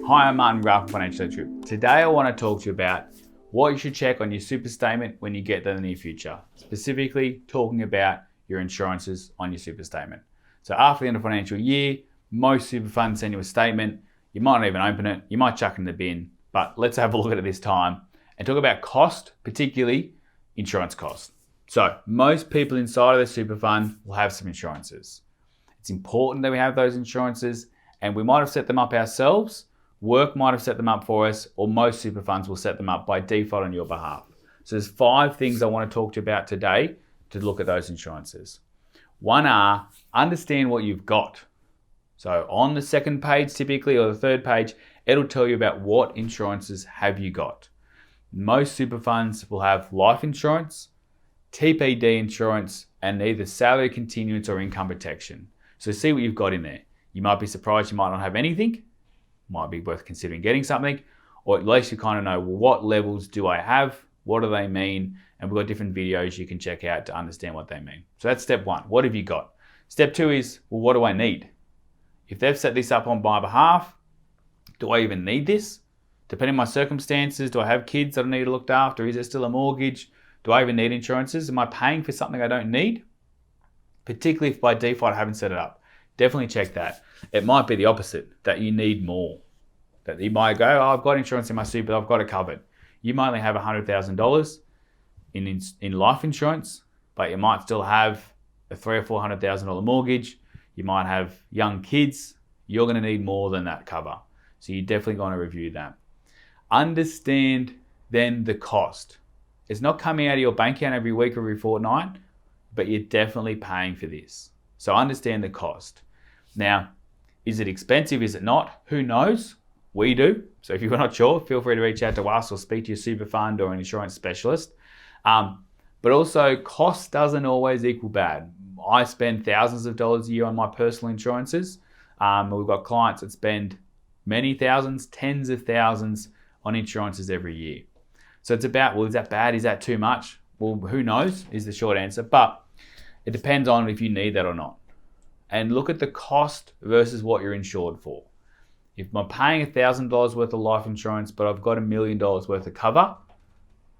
Hi, I'm Martin Ralph, Financial Edge Group. Today I want to talk to you about what you should check on your super statement when you get there in the near future. Specifically talking about your insurances on your super statement. So after the end of the financial year, most super funds send you a statement. You might not even open it, you might chuck it in the bin, but let's have a look at it this time and talk about cost, particularly insurance cost. So most people inside of the super fund will have some insurances. It's important that we have those insurances, and we might have set them up ourselves, work might have set them up for us, or most super funds will set them up by default on your behalf. So there's 5 things I want to talk to you about today to look at those insurances. One are, understand what you've got. So on the second page typically, or the third page, it'll tell you about what insurances have you got. Most super funds will have life insurance, TPD insurance, and either salary continuance or income protection. So see what you've got in there. You might be surprised you might not have anything. Might be worth considering getting something, or at least you kind of know, well, what levels do I have? What do they mean? And we've got different videos you can check out to understand what they mean. So that's step 1. What have you got? Step 2 is, well, what do I need? If they've set this up on my behalf, do I even need this? Depending on my circumstances, do I have kids that I need looked after? Is there still a mortgage? Do I even need insurances? Am I paying for something I don't need? Particularly if by default I haven't set it up. Definitely check that. It might be the opposite, that you need more. That you might go, oh, I've got insurance in my super, I've got it covered. You might only have $100,000 in life insurance, but you might still have a $300,000 or $400,000 mortgage. You might have young kids. You're going to need more than that cover. So you're definitely going to review that. Understand then the cost. It's not coming out of your bank account every week or every fortnight, but you're definitely paying for this. So understand the cost. Now, is it expensive? Is it not? Who knows? We do. So if you're not sure, feel free to reach out to us or speak to your super fund or an insurance specialist. But also, cost doesn't always equal bad. I spend thousands of dollars a year on my personal insurances. We've got clients that spend many thousands, tens of thousands on insurances every year. So it's about, well, is that bad? Is that too much? Well, who knows is the short answer, but it depends on if you need that or not. And look at the cost versus what you're insured for. If I'm paying $1,000 worth of life insurance, but I've got $1 million worth of cover,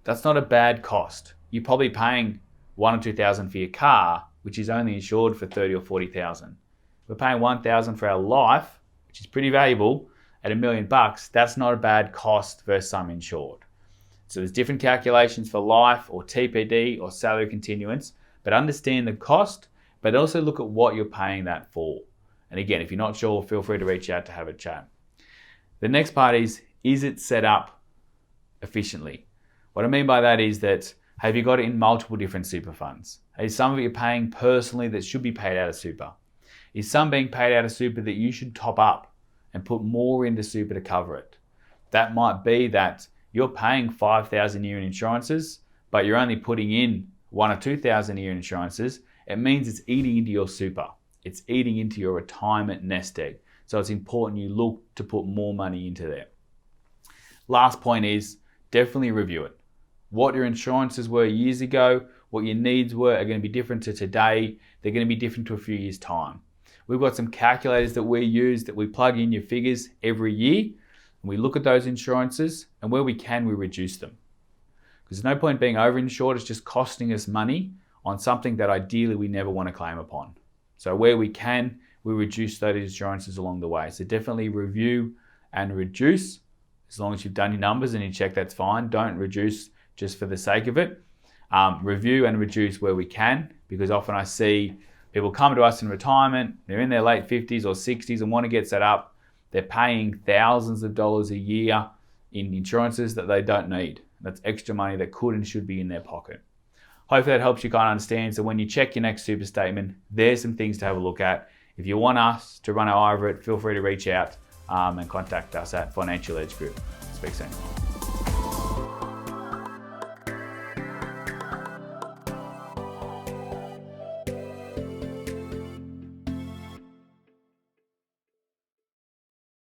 that's not a bad cost. You're probably paying $1,000 or $2,000 for your car, which is only insured for $30,000 or $40,000. We're paying $1,000 for our life, which is pretty valuable, at $1 million. That's not a bad cost versus some insured. So there's different calculations for life or TPD or salary continuance, but understand the cost, but also look at what you're paying that for. And again, if you're not sure, feel free to reach out to have a chat. The next part is it set up efficiently? What I mean by that is that, have you got it in multiple different super funds? Is some of it you're paying personally that should be paid out of super? Is some being paid out of super that you should top up and put more into super to cover it? That might be that you're paying $5,000 a year in insurances, but you're only putting in $1,000 or $2,000 a year in insurances. It means it's eating into your super. It's eating into your retirement nest egg. So it's important you look to put more money into there. Last point is definitely review it. What your insurances were years ago, what your needs were are going to be different to today. They're going to be different to a few years' time. We've got some calculators that we use that we plug in your figures every year. And we look at those insurances, and where we can, we reduce them. Because there's no point being overinsured. It's just costing us money on something that ideally we never want to claim upon. So where we can, we reduce those insurances along the way. So definitely review and reduce. As long as you've done your numbers and you check that's fine. Don't reduce just for the sake of it. Review and reduce where we can, because often I see people come to us in retirement, they're in their late 50s or 60s and want to get set up. They're paying thousands of dollars a year in insurances that they don't need. That's extra money that could and should be in their pocket. Hopefully that helps you kind of understand. So when you check your next super statement, there's some things to have a look at. If you want us to run our eye over it, feel free to reach out and contact us at Financial Edge Group. Speak soon.